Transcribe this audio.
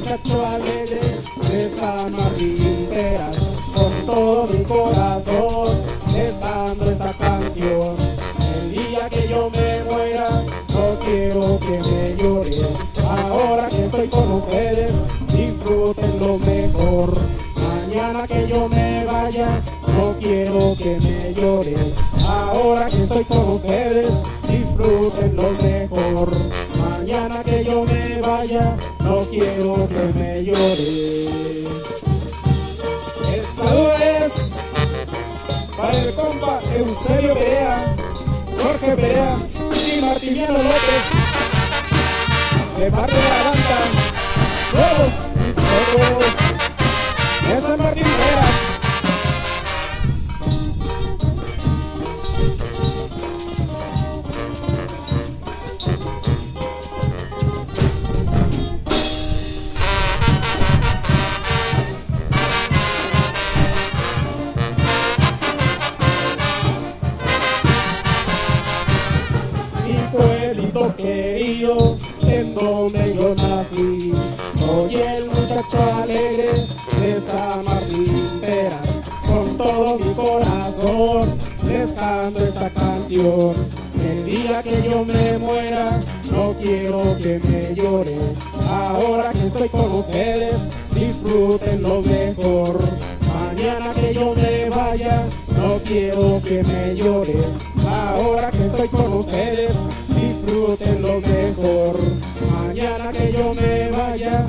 muchacho alegre de San Martín Peras. Con todo mi corazón les canto esta canción. El día que yo me muera no quiero que me lloren. Ahora que estoy con ustedes disfruten lo mejor. Mañana que yo me vaya no quiero que me lloren. Ahora que estoy con ustedes disfruten lo mejor. Mañana que yo me vaya no quiero que me lloren. El saludo es para el compa Eusebio Perea, Jorge Perea y Martiniano López, de parte de la banda Lobos Mixtecos de San Martín Peras. Pueblito querido, en donde yo nací, soy el muchacho alegre de San Martín Peras. Con todo mi corazón les canto esta canción. El día que yo me muera no quiero que me lloren. Ahora que estoy con ustedes disfruten lo mejor. Mañana que yo me vaya no quiero que me lloren. Ahora que estoy con ustedes disfruten lo mejor. Mañana que yo me vaya